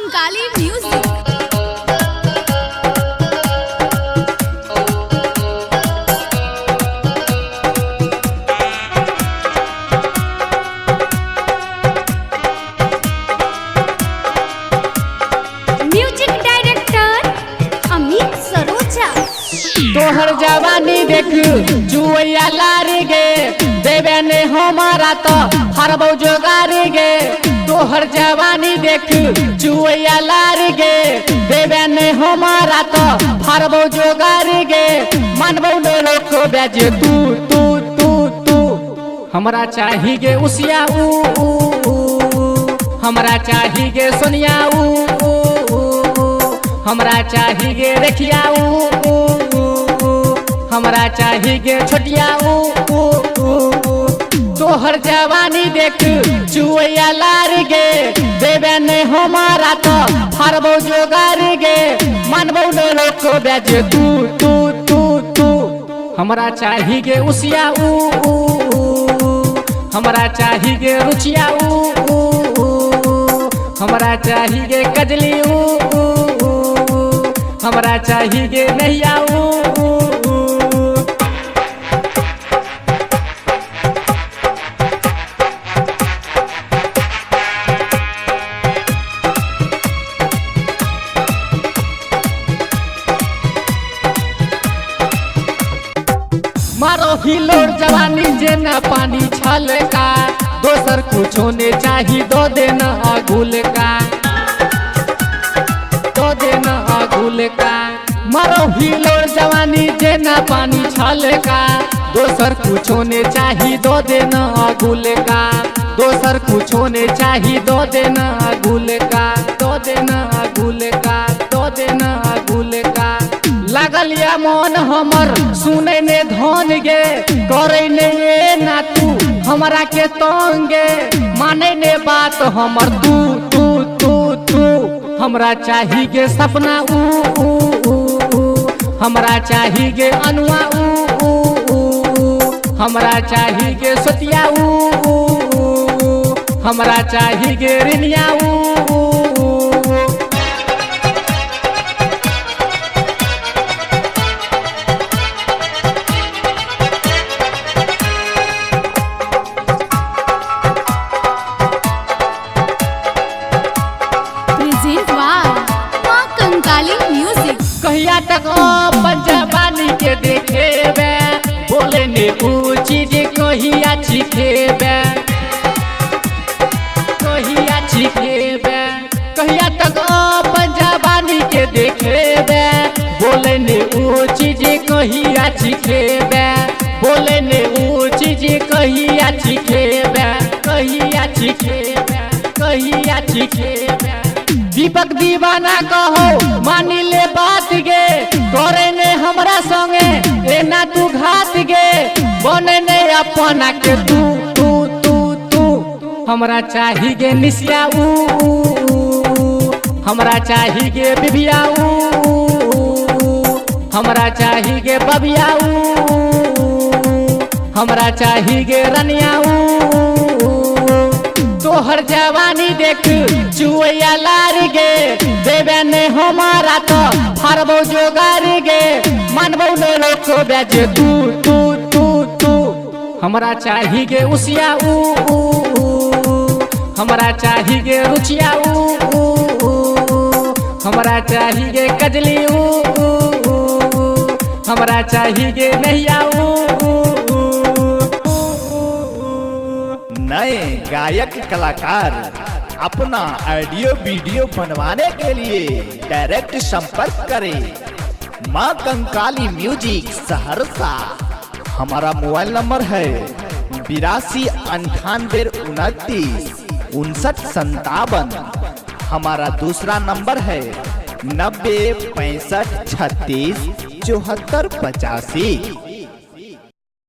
Kankali music. Music director Amit Saroja. तोहर जवानी देख जुआ लार गे देवे ने हमारा तो हरबो जोगार गे। तोहर जवानी देख जुआ लार गे देवे ने हमारा तो हरबो जोगार गे। मानबो ने लोको बेज तू तू तू तू हमरा चाही गे उसिया ऊ हमरा चाही गे सोनिया ऊ हमरा चाही गे रखिया ऊ हमरा चाही गे छोटिया ऊ तोहर जवानी देख जुआ लार गे देवे ने हमारा तो फरबो जोगार गे। मानबो ने लोको बेज तू तू तू तू हमरा चाही गे उसिया ऊ हमरा चाही गे रुचिया ऊ हमरा चाही गे कजली ऊ हमरा चाही गे नैया ऊ। मारो हिलोर जवानी जे न पानी छल का दोसर कुछो ने चाही दो देना अगुल का दो देना अगुल का। मारो हिलोर जवानी जे न पानी छल का दोसर कुछो ने चाही दो देना अगुल का दोसर कुछो ने चाही दो देना अगुल का दो देना अगुल का दो देना अगुल का। लागल या मन हमर सुने ने धन गे करे ने ये ना तू हमरा के तंगे माने ने बात हमर तू तू तू तू हमरा चाही गे सपना ऊ हमरा चाही गे अनुआ ऊ हमरा चाही गे सतिया ऊ हमरा चाही गे रिनिया ऊ। कंकाली म्यूजिक। कहिया तक पंजाबानी के देखेबे बोले ने ऊ चीज कहिया छिखेबे कहिया छिखेबे कहिया तक पंजाबानी के देखेबे बोले ने ऊ चीज कहिया छिखेबे बोले ने ऊ चीज कहिया छिखेबे कहिया छिखेबे कहिया छिखेबे। दीपक दीवाना कहो मानी ले बात गे करे ने हमरा संगे ए ना तू घात गे बने ने अपना के तू तू तू तू हमरा चाही गे निसिया ऊ हमरा चाही गे बिबिया ऊ हमरा चाही गे बबिया ऊ हमरा चाही गे रनिया ऊ। तोहर जवानी देख जुआ लार गे देवे ने हमारा तो फरबो जोगार गे। मानबो ने लोको बेज तू तू तू तू हमरा चाही गे उसिया ऊ हमरा चाही गे रुचिया ऊ हमरा चाही गे कजली ऊ हमरा चाही गे नैया ऊ। नए गायक कलाकार अपना ऑडियो वीडियो बनवाने के लिए डायरेक्ट संपर्क करें माँ कंकाली म्यूजिक सहरसा। हमारा मोबाइल नंबर है 829829 हमारा दूसरा नंबर है 90 65 36 74 85।